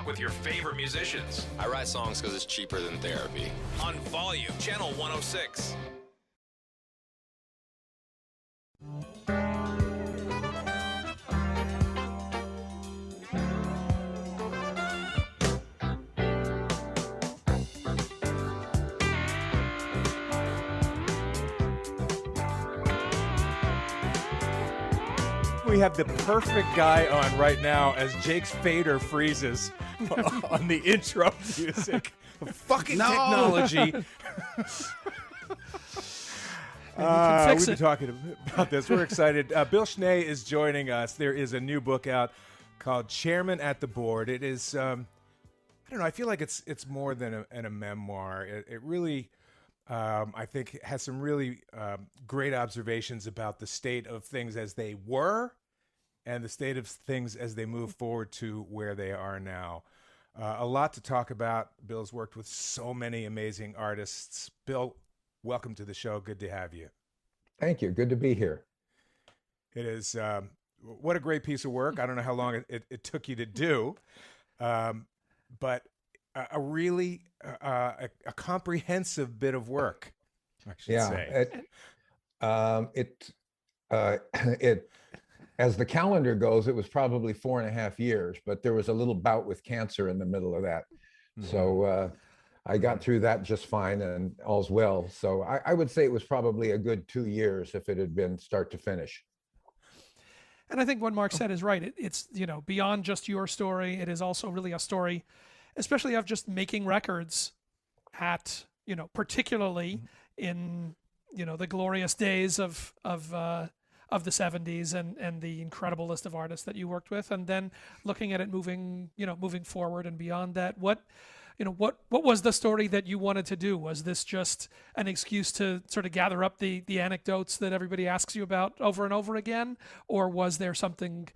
with your favorite musicians. I write songs because it's cheaper than therapy. On Volume, Channel 106. We have the perfect guy on right now as Jake's fader freezes on the intro music. Fucking technology. We've been talking about this. We're excited. Bill Schnee is joining us. There is a new book out called Chairman at the Board. It is, I don't know, I feel like it's more than a memoir. It really, I think, has some really great observations about the state of things as they were and the state of things as they move forward to where they are now. A lot to talk about. Bill's worked with so many amazing artists. Bill, welcome to the show. Good to have you. Thank you. Good to be here. It is, what a great piece of work. I don't know how long it took you to do, but a really a comprehensive bit of work, I should say. It as the calendar goes, it was probably 4.5 years, but there was a little bout with cancer in the middle of that. Mm-hmm. So I got through that just fine and all's well. So I would say it was probably a good 2 years if it had been start to finish. And I think what Mark said is right. It's, beyond just your story. It is also really a story, especially of just making records at, particularly in, the glorious days of the 70s and the incredible list of artists that you worked with, and then looking at it moving forward and beyond that. What was the story that you wanted to do? Was this just an excuse to sort of gather up the anecdotes that everybody asks you about over and over again? Or was there something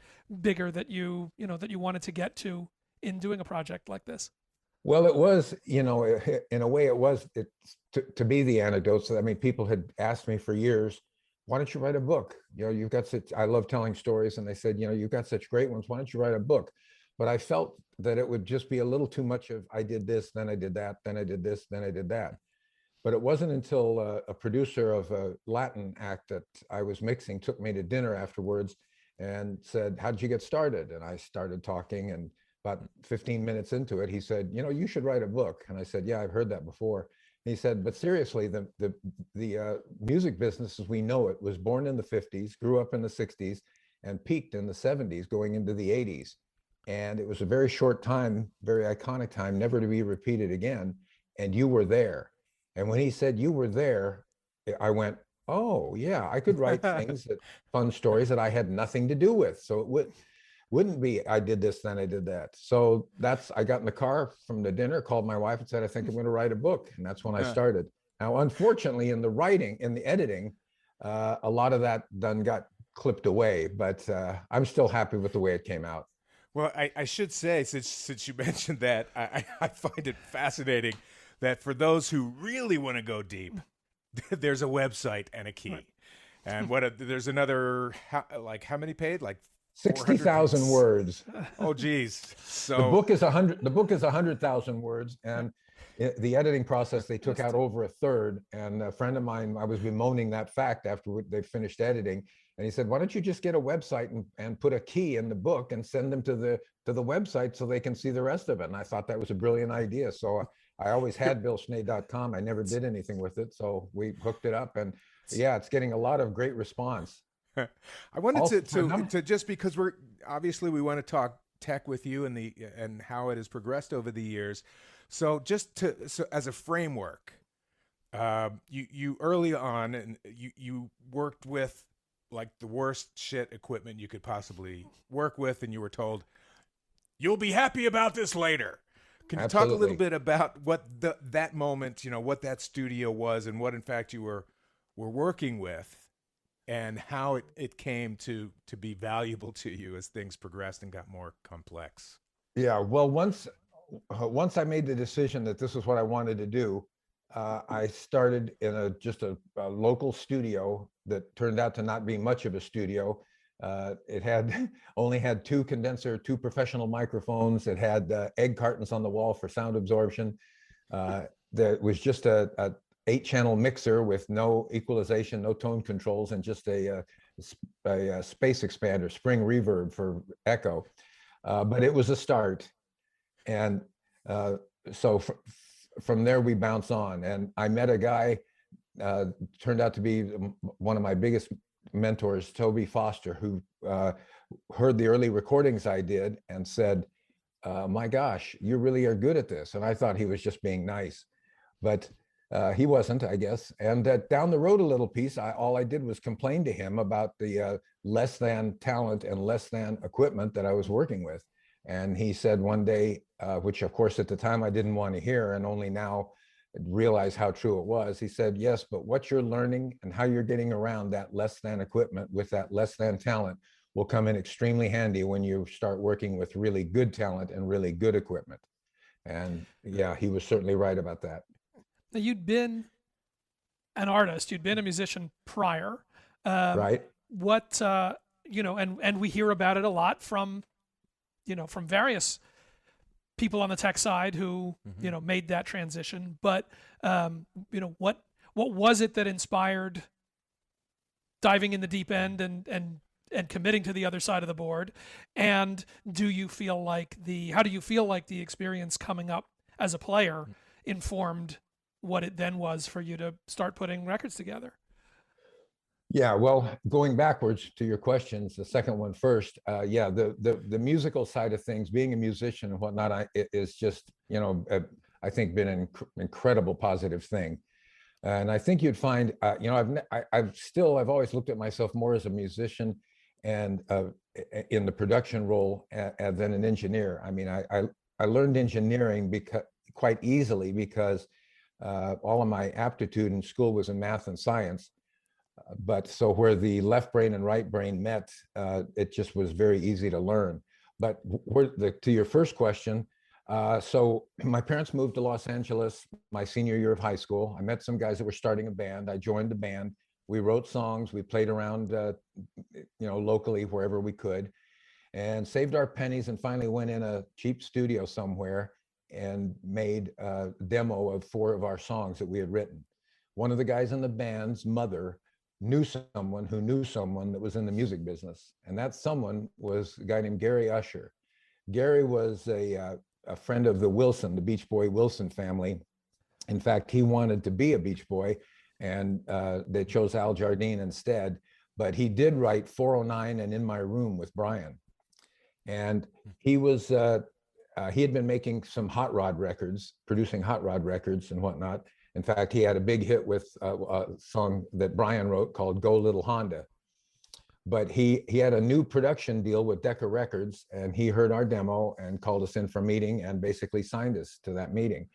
bigger that you wanted to get to in doing a project like this? Well, it was, in a way it was to be the anecdotes. I mean, people had asked me for years, why don't you write a book? You've got such, I love telling stories. And they said, you've got such great ones. Why don't you write a book? But I felt that it would just be a little too much of, I did this, then I did that, then I did this, then I did that. But it wasn't until a producer of a Latin act that I was mixing took me to dinner afterwards and said, how did you get started? And I started talking, and about 15 minutes into it, he said, you should write a book. And I said, yeah, I've heard that before. And he said, but seriously, the music business as we know it was born in the 50s, grew up in the 60s, and peaked in the 70s going into the 80s. And it was a very short time, very iconic time, never to be repeated again. And you were there. And when he said you were there, I went, oh yeah, I could write things, fun stories that I had nothing to do with. So it wouldn't be, I did this, then I did that. So I got in the car from the dinner, called my wife and said, I think I'm going to write a book. And that's when I started. Now, unfortunately, in the editing, a lot of that done got clipped away, but I'm still happy with the way it came out. Well, I should say, since you mentioned that, I find it fascinating that for those who really want to go deep, there's a website and a key. And there's another, how many paid? Like 60,000 words. Oh, geez. So the book is 100,000 words, and the editing process, they took out over a third. And a friend of mine, I was bemoaning that fact after they finished editing, and he said, why don't you just get a website and put a key in the book and send them to the website so they can see the rest of it? And I thought that was a brilliant idea. So I always had billschnee.com. I never did anything with it. So we hooked it up, and yeah, it's getting a lot of great response. I wanted to just because we want to talk tech with you and how it has progressed over the years. So so as a framework, you early on, and you worked with like the worst shit equipment you could possibly work with, and you were told, you'll be happy about this later. Can you talk a little bit about what that moment, what that studio was and what in fact you were working with, and how it came to be valuable to you as things progressed and got more complex? Yeah, well, once I made the decision that this is what I wanted to do, I started in just a local studio that turned out to not be much of a studio. It had only had two professional microphones. It had egg cartons on the wall for sound absorption. There was just a 8-channel mixer with no equalization, no tone controls, and just a space expander, spring reverb for echo. But it was a start. And so from there, we bounce on. And I met a guy, turned out to be one of my biggest mentors, Toby Foster, who heard the early recordings I did and said, my gosh, you really are good at this. And I thought he was just being nice, but he wasn't, I guess. And down the road a little piece, all I did was complain to him about the less than talent and less than equipment that I was working with. And he said one day, which of course at the time I didn't want to hear, and only now realize how true it was. He said, yes, but what you're learning and how you're getting around that less than equipment with that less than talent will come in extremely handy when you start working with really good talent and really good equipment. And yeah, he was certainly right about that. Now, you'd been an artist, you'd been a musician prior. Right. What, and we hear about it a lot from various people on the tech side who, made that transition. But, what was it that inspired diving in the deep end and committing to the other side of the board? And how do you feel like the experience coming up as a player informed what it then was for you to start putting records together? Yeah, well, going backwards to your questions, the second one first, the musical side of things, being a musician and whatnot, is just, I think been an incredible positive thing. And I think you'd find, I've always looked at myself more as a musician and in the production role than an engineer. I mean, I learned engineering quite easily because all of my aptitude in school was in math and science. But so where the left brain and right brain met, it just was very easy to learn. But to your first question, so my parents moved to Los Angeles my senior year of high school. I met some guys that were starting a band. I joined the band. We wrote songs. We played around, locally wherever we could, and saved our pennies and finally went in a cheap studio somewhere and made a demo of 4 of our songs that we had written. One of the guys in the band's mother knew someone who knew someone that was in the music business. And that someone was a guy named Gary Usher. Gary was a friend of the Beach Boy Wilson family. In fact, he wanted to be a Beach Boy, and they chose Al Jardine instead. But he did write 409 and In My Room with Brian. And he was, he had been making some hot rod records, producing hot rod records and whatnot. In fact, he had a big hit with a song that Brian wrote called Go Little Honda. But he had a new production deal with Decca Records, and he heard our demo and called us in for a meeting and basically signed us to that meeting.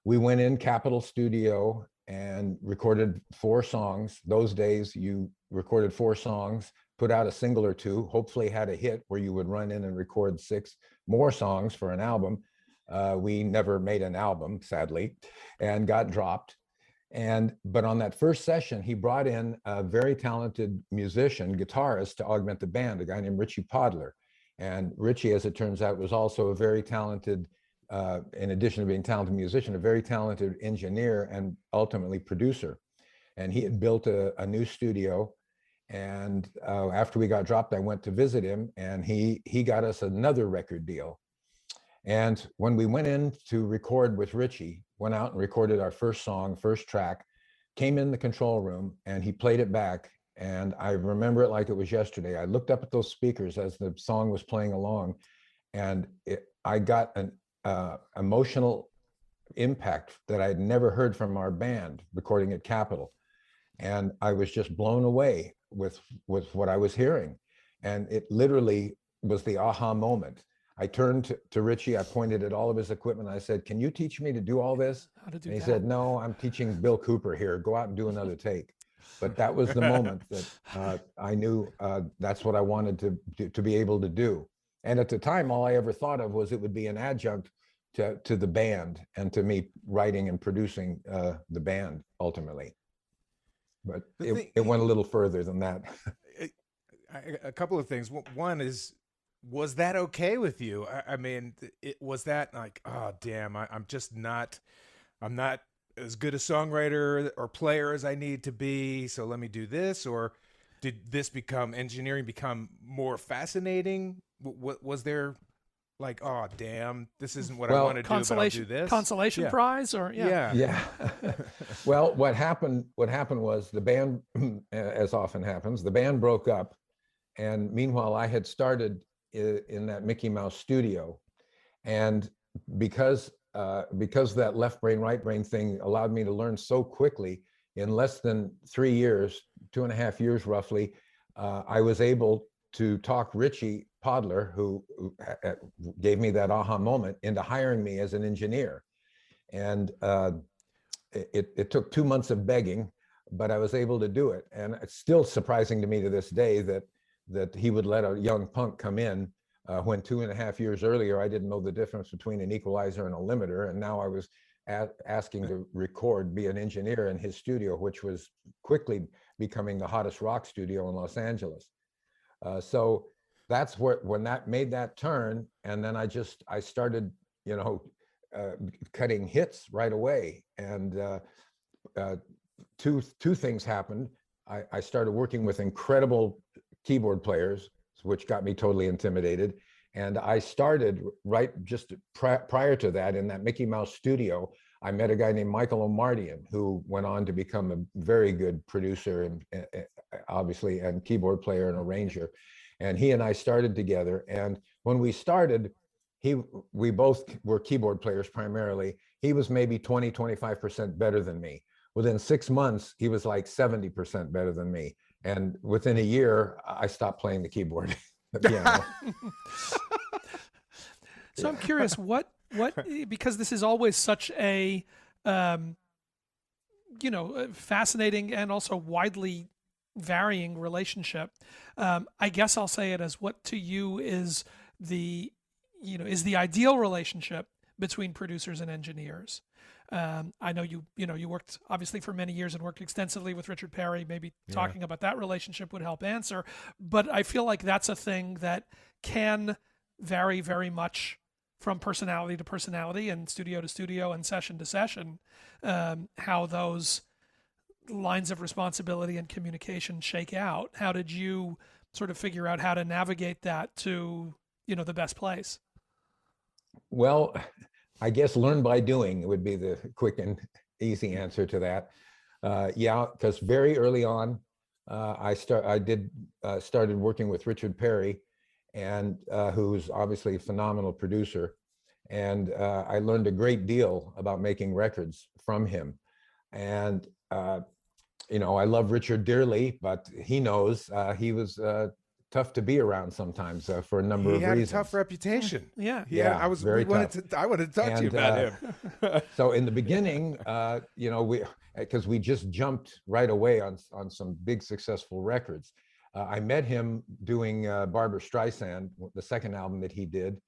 We went in Capitol Studio and recorded 4 songs. Those days, you recorded 4 songs, put out a single or 2, hopefully had a hit where you would run in and record 6 more songs for an album. We never made an album, sadly, and got dropped. But on that first session, he brought in a very talented musician, guitarist, to augment the band, a guy named Richie Podler. And Richie, as it turns out, was also a very talented, in addition to being a talented musician, a very talented engineer and ultimately producer. And he had built a new studio. And after we got dropped, I went to visit him, and he got us another record deal. And when we went in to record with Richie, went out and recorded our first song, first track, came in the control room, and he played it back. And I remember it like it was yesterday. I looked up at those speakers as the song was playing along, and I got an emotional impact that I had never heard from our band recording at Capitol. And I was just blown away with what I was hearing. And it literally was the aha moment. I turned to Richie, I pointed at all of his equipment, and I said, can you teach me to do all this? How to do and he that? said, no, I'm teaching Bill Cooper here. Go out and do another take. But that was the moment that I knew that's what I wanted to be able to do. And at the time, all I ever thought of was it would be an adjunct to the band and to me writing and producing the band ultimately. But it went a little further than that. a couple of things. One is, was that okay with you? I mean, was that like, oh damn, I'm just not, I'm not as good a songwriter or player as I need to be, so let me do this? Or did this engineering become more fascinating? Was there like, oh damn, this isn't what I want to do, but I'll do this? Consolation prize, or yeah. Well, what happened was the band, as often happens, the band broke up, and meanwhile I had started in that Mickey Mouse studio, and because that left brain right brain thing allowed me to learn so quickly, in less than 3 years, 2.5 years roughly, I was able to talk Richie Podler, who gave me that aha moment, into hiring me as an engineer. And it took 2 months of begging, but I was able to do it. And it's still surprising to me to this day that he would let a young punk come in when 2.5 years earlier I didn't know the difference between an equalizer and a limiter, and now I was asking to be an engineer in his studio, which was quickly becoming the hottest rock studio in Los Angeles. So that's when that made that turn, and then I started, cutting hits right away. And two things happened. I started working with incredible keyboard players, which got me totally intimidated. And I started just prior to that, in that Mickey Mouse studio, I met a guy named Michael O'Mardian, who went on to become a very good producer and obviously, and keyboard player and arranger. And he and I started together. And when we started, we both were keyboard players primarily. He was maybe 20, 25% better than me. Within 6 months, he was like 70% better than me. And within a year, I stopped playing the keyboard, the piano. So I'm curious, what, because this is always such a, fascinating and also widely varying relationship. I guess I'll say it as, what to you is the ideal relationship between producers and engineers? I know you worked obviously for many years and worked extensively with Richard Perry. Maybe talking about that relationship would help answer. But I feel like that's a thing that can vary very much from personality to personality and studio to studio and session to session, how those lines of responsibility and communication shake out. How did you sort of figure out how to navigate that to, the best place? Well, I guess learn by doing would be the quick and easy answer to that. Because very early on, I started working with Richard Perry, and who's obviously a phenomenal producer. And I learned a great deal about making records from him. And I love Richard dearly, but he knows he was tough to be around sometimes for a number of reasons. He had a tough reputation. Yeah. I wanted to talk to you about him. So in the beginning, because we just jumped right away on some big successful records. I met him doing Barbra Streisand, the second album that he did.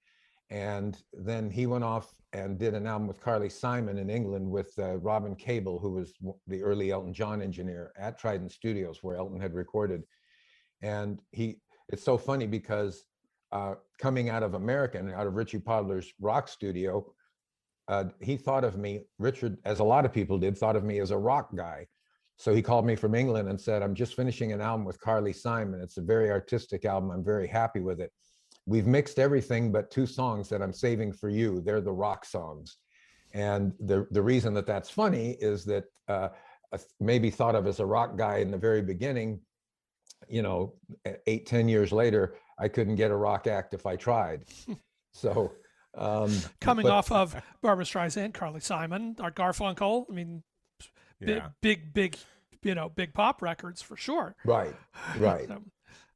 And then he went off and did an album with Carly Simon in England with Robin Cable, who was the early Elton John engineer at Trident Studios, where Elton had recorded. And it's so funny because coming out of Richie Podler's rock studio, he thought of me, Richard, as a lot of people did, thought of me as a rock guy. So he called me from England and said, I'm just finishing an album with Carly Simon. It's a very artistic album. I'm very happy with it. We've mixed everything but 2 songs that I'm saving for you. They're the rock songs. And the reason that that's funny is that maybe thought of as a rock guy in the very beginning, 8-10 years later, I couldn't get a rock act if I tried. So coming off of Barbra Streisand, Carly Simon, Art Garfunkel, I mean, big pop records for sure. Right.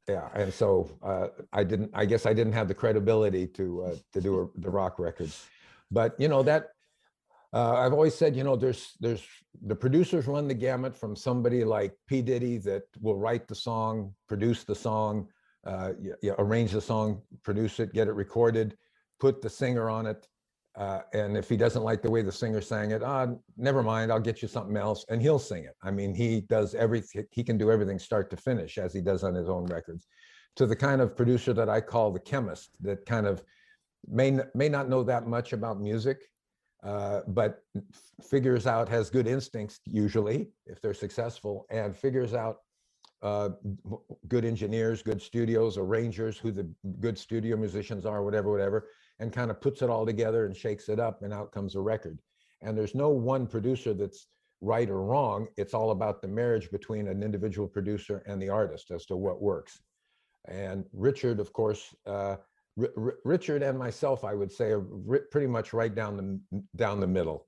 Yeah, and so I guess I didn't have the credibility to do the rock records, but that I've always said, there's the producers run the gamut from somebody like P. Diddy that will write the song, produce the song, arrange the song, produce it, get it recorded, put the singer on it, and if he doesn't like the way the singer sang it, never mind, I'll get you something else, and he'll sing it. I mean, he does everything. He can do everything start to finish, as he does on his own records. to the kind of producer that I call the chemist, that kind of may not know that much about music, but figures out, has good instincts usually if they're successful, and figures out good engineers, good studios, arrangers, who the good studio musicians are, whatever, and kind of puts it all together and shakes it up, and out comes a record. And there's no one producer that's right or wrong. It's all about the marriage between an individual producer and the artist as to what works. And Richard, of course, Richard and myself, I would say, are pretty much right down the middle.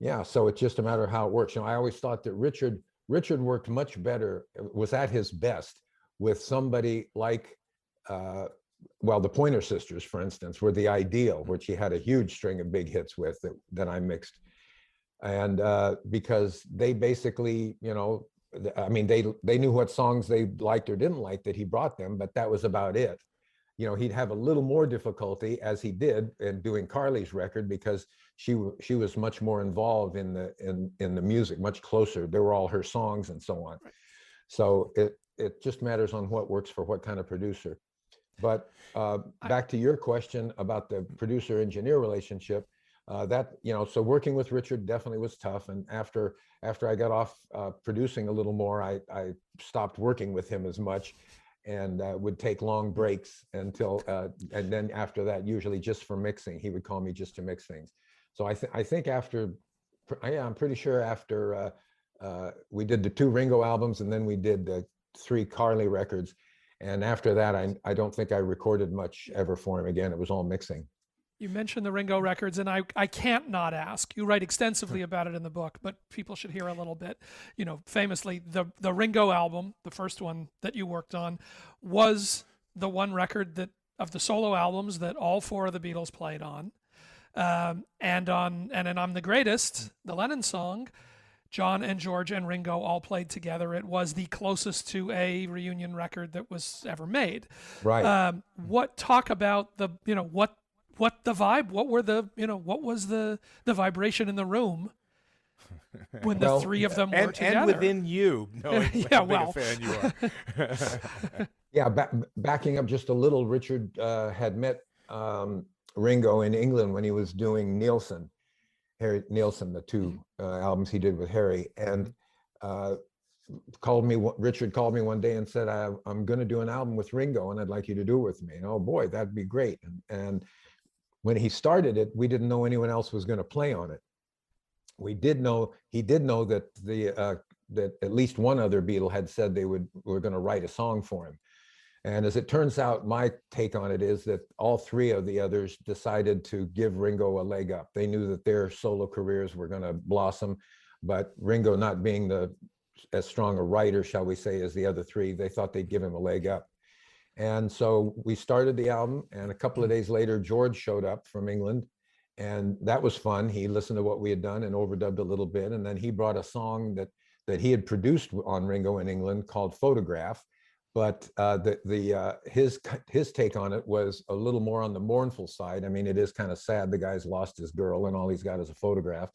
Yeah, so it's just a matter of how it works. I always thought that Richard worked much better, was at his best with somebody like, the Pointer Sisters, for instance, were the ideal, which he had a huge string of big hits with that I mixed. And because they basically, they knew what songs they liked or didn't like that he brought them, but that was about it. He'd have a little more difficulty, as he did, in doing Carly's record, because she was much more involved in the music, much closer. They were all her songs and so on. So it just matters on what works for what kind of producer. But back to your question about the producer-engineer relationship, so working with Richard definitely was tough. And after I got off producing a little more, I stopped working with him as much, and would take long breaks until, and then after that, usually just for mixing. He would call me just to mix things. So I think I'm pretty sure after we did the 2 Ringo albums, and then we did the 3 Carly records. And after that, I don't think I recorded much ever for him again. It was all mixing. You mentioned the Ringo records, and I can't not ask. You write extensively about it in the book, but people should hear a little bit. Famously, the Ringo album, the first one that you worked on, was the one record that of the solo albums that all 4 of the Beatles played on. And in I'm the Greatest, the Lennon song, John and George and Ringo all played together. It was the closest to a reunion record that was ever made. Right. Talk about the, what the vibe, what was the vibration in the room when the 3 of them were together? And within you, knowing how big a fan you are. Yeah, backing up just a little, Richard had met Ringo in England when he was doing Harry Nilsson, the 2 albums he did with Harry, and Richard called me one day and said, I'm going to do an album with Ringo, and I'd like you to do it with me. And oh boy, that'd be great. And when he started it, we didn't know anyone else was going to play on it. He did know that that at least one other Beatle had said were going to write a song for him. And as it turns out, my take on it is that all 3 of the others decided to give Ringo a leg up. They knew that their solo careers were going to blossom, but Ringo, not being as strong a writer, shall we say, as the other 3, they thought they'd give him a leg up. And so we started the album, and a couple of days later, George showed up from England, and that was fun. He listened to what we had done and overdubbed a little bit, and then he brought a song that he had produced on Ringo in England called Photograph. But his take on it was a little more on the mournful side. I mean, it is kind of sad. The guy's lost his girl, and all he's got is a photograph.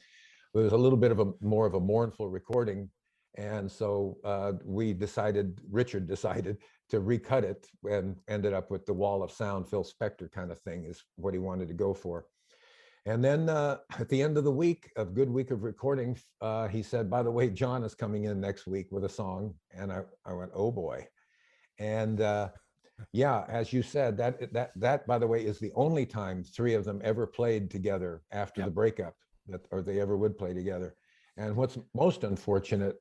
It was a little bit of more of a mournful recording, and so Richard decided to recut it, and ended up with the Wall of Sound, Phil Spector kind of thing is what he wanted to go for. And then at the end of the week, a good week of recording, he said, by the way, John is coming in next week with a song, and I went, oh boy. And yeah, as you said, that by the way is the only time 3 of them ever played together after the breakup, or they ever would play together. And what's most unfortunate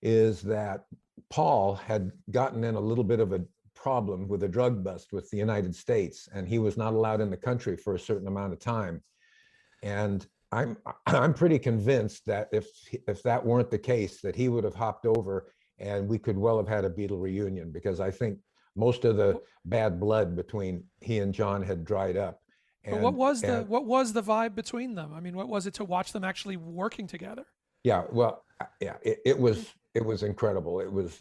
is that Paul had gotten in a little bit of a problem with a drug bust with the United States, and he was not allowed in the country for a certain amount of time. And I'm pretty convinced that if that weren't the case, that he would have hopped over, and we could well have had a Beatle reunion, because I think most of the bad blood between he and John had dried up. But what was the vibe between them? I mean, what was it to watch them actually working together? Yeah, well, yeah, it was incredible. It was,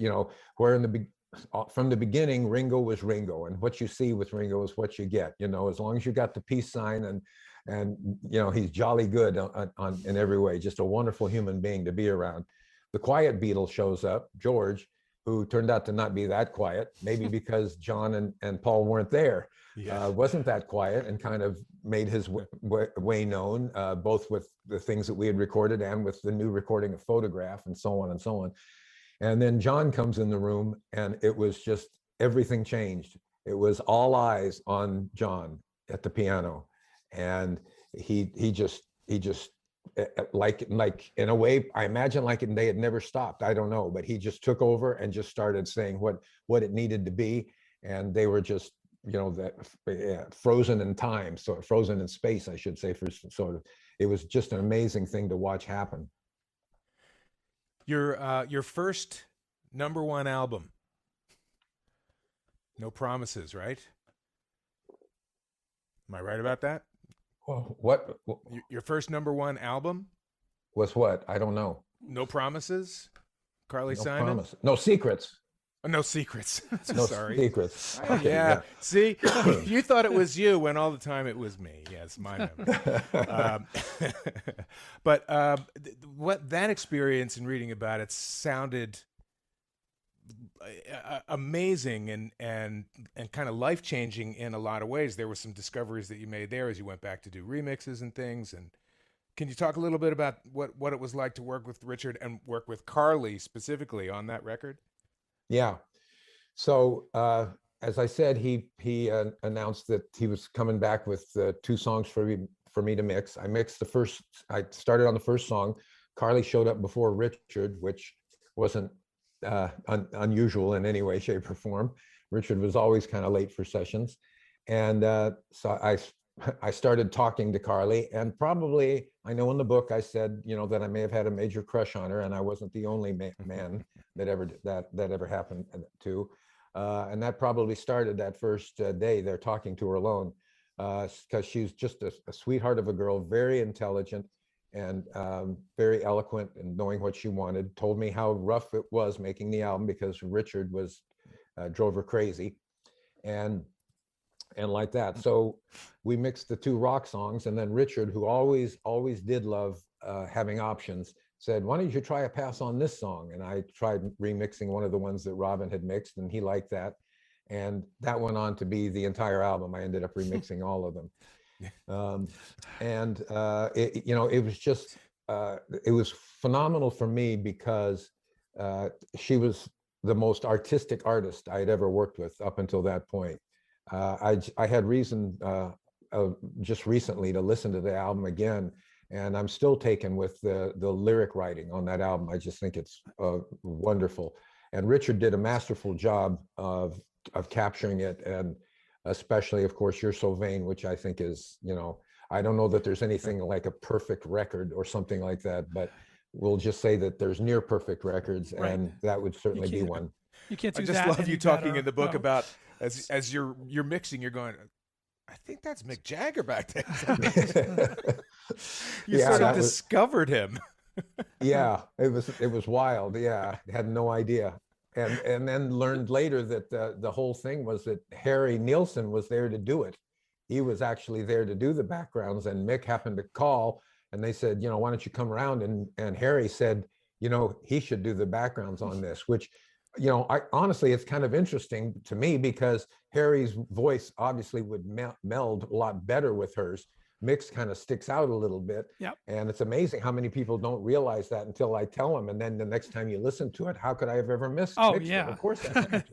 where from the beginning, Ringo was Ringo, and what you see with Ringo is what you get. As long as you got the peace sign, and he's jolly good in every way, just a wonderful human being to be around. The quiet Beatle shows up, George, who turned out to not be that quiet, maybe because John and Paul weren't there. Wasn't that quiet and kind of made his way known, both with the things that we had recorded and with the new recording of Photograph and so on and so on. And then John comes in the room and it was just, everything changed. It was all eyes on John at the piano. And he just like in a way, I imagine like they had never stopped. I don't know, but he just took over and just started saying what it needed to be. And they were just, frozen in time, so frozen in space, I should say, for sort of, it was just an amazing thing to watch happen. Your first #1 album, No Promises, right? Am I right about that? Well, what Your first #1 album was what? I don't know. No Promises, Carly No Simon. Promise. No Secrets. Oh, No Secrets. No Sorry. Secrets. Okay, Yeah. See, you thought it was you when all the time it was me. Yes, my memory. But what that experience and reading about it sounded amazing and kind of life-changing in a lot of ways. There were some discoveries that you made there as you went back to do remixes and things. And can you talk a little bit about what it was like to work with Richard and work with Carly specifically on that record? Yeah. So as I said, he announced that he was coming back with 2 songs for me to mix. I started on the first song. Carly showed up before Richard, which wasn't unusual in any way, shape, or form. Richard was always kind of late for sessions. And so I started talking to Carly, and probably, I know in the book I said, that I may have had a major crush on her, and I wasn't the only man that ever happened to. And that probably started that first day there talking to her alone, because she's just a sweetheart of a girl, very intelligent and very eloquent and knowing what she wanted. Told me how rough it was making the album because Richard drove her crazy, and like that. So we mixed the 2 rock songs, and then Richard, who always did love having options, said, "Why don't you try a pass on this song?" And I tried remixing one of the ones that Robin had mixed, and he liked that. And that went on to be the entire album. I ended up remixing all of them. It was just, it was phenomenal for me because she was the most artistic artist I had ever worked with up until that point. I had reason just recently to listen to the album again, and I'm still taken with the lyric writing on that album. I just think it's wonderful. And Richard did a masterful job of capturing it, and especially, of course, You're So Vain, which I think is, I don't know that there's anything like a perfect record or something like that, but we'll just say that there's near perfect records, Right. and that would certainly be one. You can't do I just that love any you talking better. in the book No. about as you're mixing, you're going, I think that's Mick Jagger back there. You Yeah, sort of that was- discovered him. Yeah, it was wild. Yeah, had no idea, and then learned later that the whole thing was that Harry Nilsson was there to do it. He was actually there to do the backgrounds, and Mick happened to call, and they said, why don't you come around? And Harry said, he should do the backgrounds on this, which, I honestly, it's kind of interesting to me because Harry's voice obviously would meld a lot better with hers. Mick's kind of sticks out a little bit. Yep. And it's amazing how many people don't realize that until I tell them. And then the next time you listen to it, how could I have ever missed? Oh, Mick's yeah. Of course. That's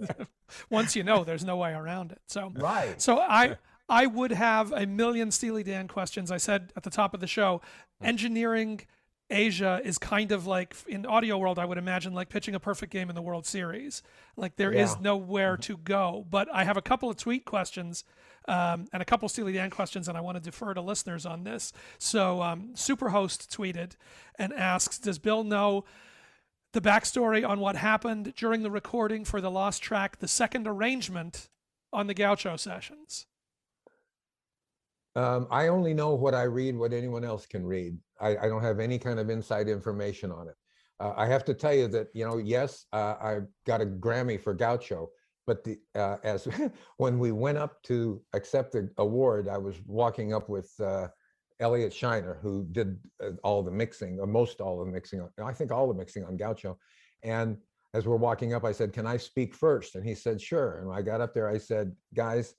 Once you know, there's no way around it. So right. So I would have a million Steely Dan questions. I said at the top of the show, engineering Asia is kind of like, in audio world, I would imagine like pitching a perfect game in the World Series. Like there is nowhere to go. But I have a couple of tweet questions and a couple Steely Dan questions, and I want to defer to listeners on this. So Superhost tweeted and asks, does Bill know the backstory on what happened during the recording for the lost track, the second arrangement on the Gaucho sessions? I only know what I read, what anyone else can read. I don't have any kind of inside information on it. I have to tell you that, yes, I got a Grammy for Gaucho, but as when we went up to accept the award, I was walking up with Elliot Shiner, who did all the mixing, or most all the mixing, I think all the mixing on Gaucho. And as we're walking up, I said, "Can I speak first?" And he said, "Sure." And when I got up there, I said, "Guys,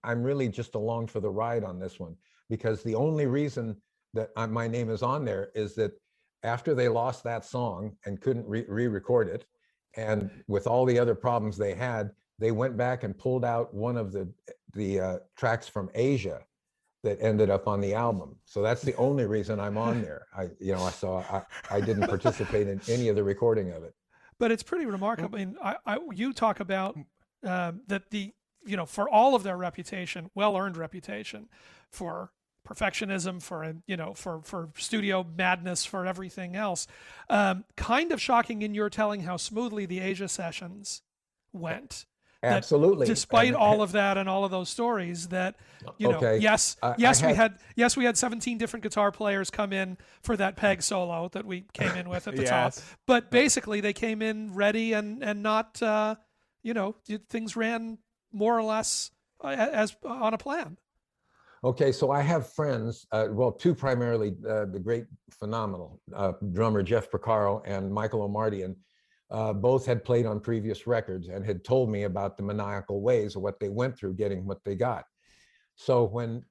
I'm really just along for the ride on this one, because the only reason that my name is on there is that after they lost that song and couldn't re-record it, and with all the other problems they had, they went back and pulled out one of the tracks from Asia that ended up on the album. So that's the only reason I'm on there. I didn't participate in any of the recording of it. But it's pretty remarkable. I mean, you talk about that for all of their reputation, well-earned reputation, for perfectionism, for studio madness, for everything else. Kind of shocking in your telling how smoothly the Asia sessions went. Absolutely. Despite all of that and all of those stories, that we had 17 different guitar players come in for that Peg solo that we came in with at the top. But basically, they came in ready and not, things ran more or less as on a plan. Okay, so I have friends, two primarily, the great, phenomenal drummer Jeff Porcaro and Michael O'Mardian. Both had played on previous records and had told me about the maniacal ways of what they went through getting what they got. So when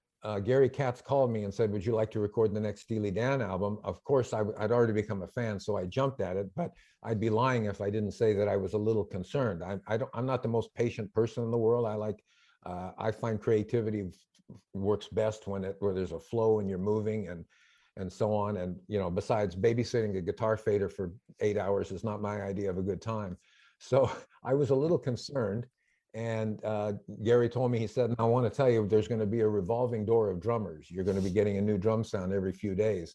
Gary Katz called me and said, "Would you like to record the next Steely Dan album?" Of course, I'd already become a fan, so I jumped at it, but I'd be lying if I didn't say that I was a little concerned. I'm not the most patient person in the world. I find creativity works best where there's a flow and you're moving and so on. And, besides, babysitting a guitar fader for 8 hours is not my idea of a good time. So I was a little concerned. And Gary told me, he said, "I want to tell you, there's going to be a revolving door of drummers. You're going to be getting a new drum sound every few days."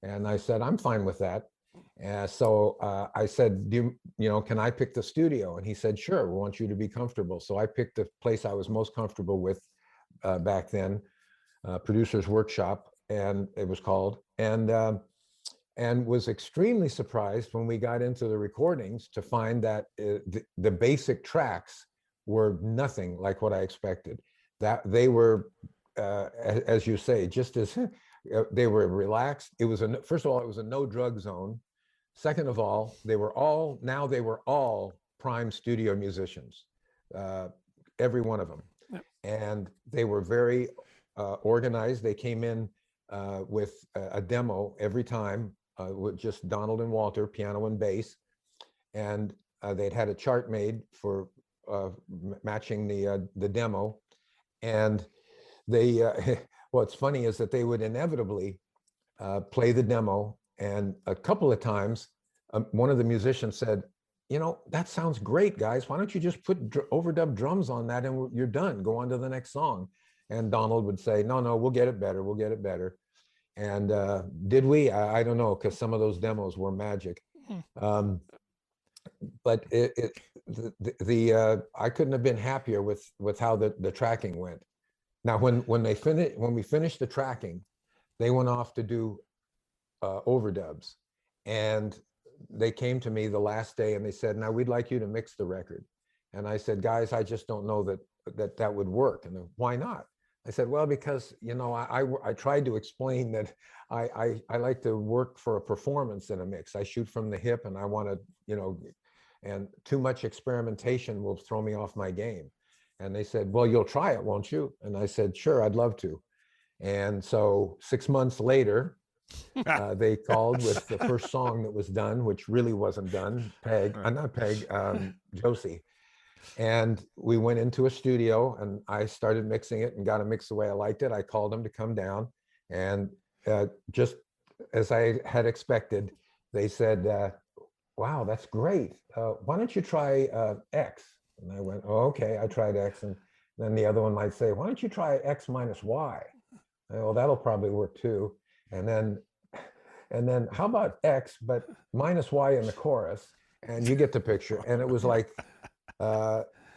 And I said, "I'm fine with that." So I said, "Can I pick the studio?" And he said, "Sure, we want you to be comfortable." So I picked the place I was most comfortable with back then, Producer's Workshop, and it was called, and was extremely surprised when we got into the recordings to find that the basic tracks were nothing like what I expected. That they were, as you say, just as they were relaxed. First of all, it was a no drug zone. Second of all, they were all prime studio musicians, every one of them. Yep. And they were very organized. They came in with a demo every time with just Donald and Walter, piano and bass. And they'd had a chart made for matching the demo. And they, what's funny is that they would inevitably play the demo. And a couple of times, one of the musicians said, "That sounds great, guys. Why don't you just put overdub drums on that and you're done. Go on to the next song." And Donald would say, No, we'll get it better. We'll get it better. And did we? I don't know, because some of those demos were magic. But I couldn't have been happier with how the tracking went. Now, when we finished the tracking, they went off to do overdubs, and they came to me the last day and they said, "Now we'd like you to mix the record." And I said, "Guys, I just don't know that would work." And "Why not?" I said, "Well, because I tried to explain that I like to work for a performance in a mix. I shoot from the hip, and I want to and too much experimentation will throw me off my game." And they said, "Well, you'll try it, won't you?" And I said, "Sure, I'd love to." And so 6 months later, they called with the first song that was done, which really wasn't done, Josie. And we went into a studio and I started mixing it and got it mixed the way I liked it. I called them to come down, and just as I had expected, they said, "Wow, that's great. Why don't you try X?" And I went, "Oh, okay." I tried X, and then the other one might say, "Why don't you try X minus Y?" Well, that'll probably work too. And then how about X, but minus Y in the chorus? And you get the picture. And it was like,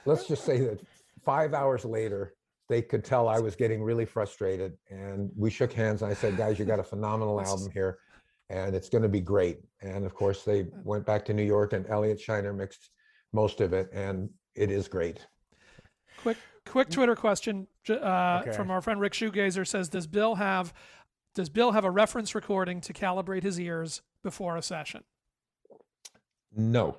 let's just say that 5 hours later, they could tell I was getting really frustrated. And we shook hands. And I said, "Guys, you got a phenomenal album here, and it's going to be great." And of course, they went back to New York, and Elliot Shiner mixed most of it, and it is great. Quick Twitter question from our friend Rick Shoegazer says, Does Bill have a reference recording to calibrate his ears before a session? No.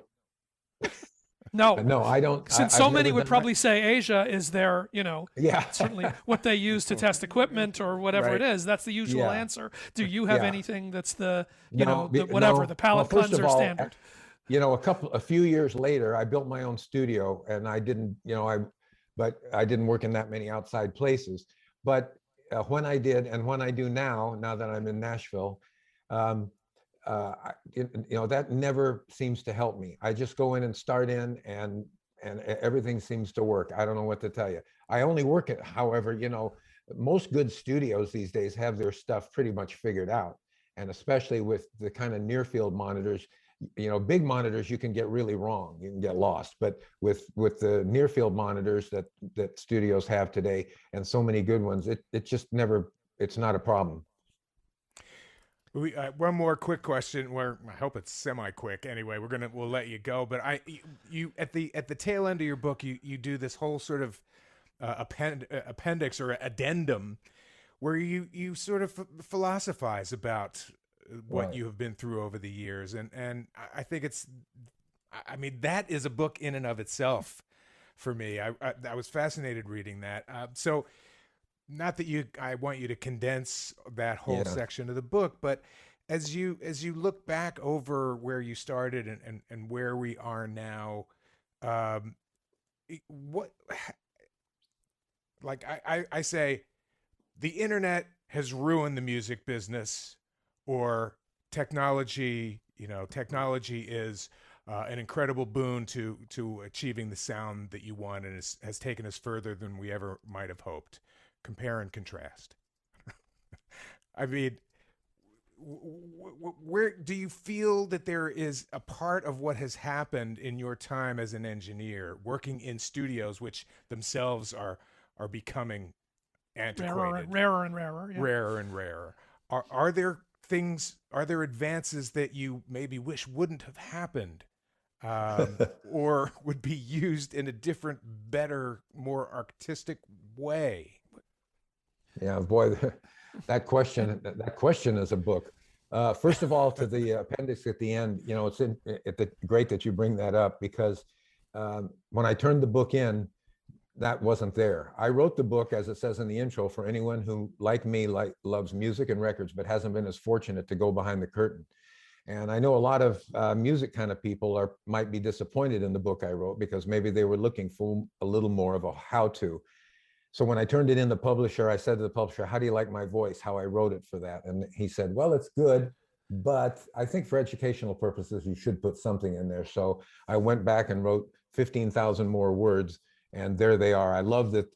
No, No, I don't. since I've so many never would done probably say Asia is their, Yeah. certainly what they use to test equipment or whatever Right. it is. That's the usual Yeah. answer. Do you have Yeah. anything that's the, No, the whatever, no. the Well, palate first of cleanser all, standard? a few years later, I built my own studio, and I didn't, but I didn't work in that many outside places. But when I did, and when I do now that I'm in Nashville, that never seems to help me. I just go in and start in, and everything seems to work. I don't know what to tell you. I only work at, however, most good studios these days have their stuff pretty much figured out, and especially with the kind of near field monitors. Big monitors you can get really wrong, you can get lost, but with the near field monitors that studios have today, and so many good ones, it just never, it's not a problem. One more quick question. Where I hope it's semi-quick. Anyway, we'll let you go. But you at the tail end of your book, you do this whole sort of appendix or addendum, where you sort of philosophize about what Right. you have been through over the years, and I think that is a book in and of itself for me. I was fascinated reading that. So. Not that I want you to condense that whole section of the book, but as you look back over where you started and where we are now, what, like I say, the internet has ruined the music business, or technology is an incredible boon to achieving the sound that you want, and has taken us further than we ever might have hoped. Compare and contrast. I mean, where do you feel that there is a part of what has happened in your time as an engineer, working in studios, which themselves are becoming antiquated, Rarer and rarer. Yeah. rarer and rarer? Are there advances that you maybe wish wouldn't have happened, or would be used in a different, better, more artistic way? Yeah, boy, that question is a book. First of all, to the appendix at the end, it's great that you bring that up, because when I turned the book in, that wasn't there. I wrote the book, as it says in the intro, for anyone who, like me, loves music and records, but hasn't been as fortunate to go behind the curtain. And I know a lot of music kind of people might be disappointed in the book I wrote, because maybe they were looking for a little more of a how-to. So when I turned it in, the publisher, I said to the publisher, "How do you like my voice, how I wrote it for that?" And he said, "Well, it's good, but I think for educational purposes, you should put something in there." So I went back and wrote 15,000 more words, and there they are. I love that.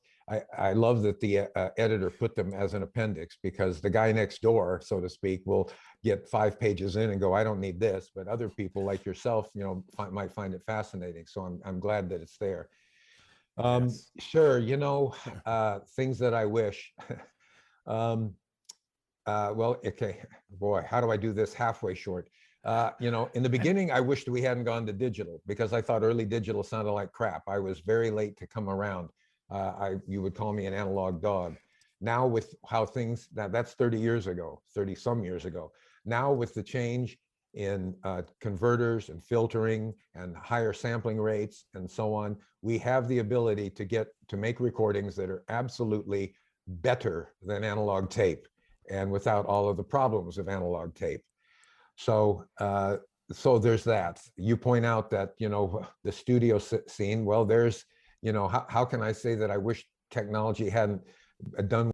I love that the editor put them as an appendix, because the guy next door, so to speak, will get 5 pages in and go, "I don't need this," but other people like yourself, might find it fascinating. So I'm glad that it's there. Yes. Sure. Things that I wish. Well, okay, boy, how do I do this halfway short? In the beginning, I wished we hadn't gone to digital, because I thought early digital sounded like crap. I was very late to come around. You would call me an analog dog. Now with how things, that's 30 years ago, 30 some years ago. Now with the change in converters and filtering and higher sampling rates and so on, we have the ability to make recordings that are absolutely better than analog tape, and without all of the problems of analog tape. So there's that. You point out that, the studio scene, well, there's, how can I say that I wish technology hadn't done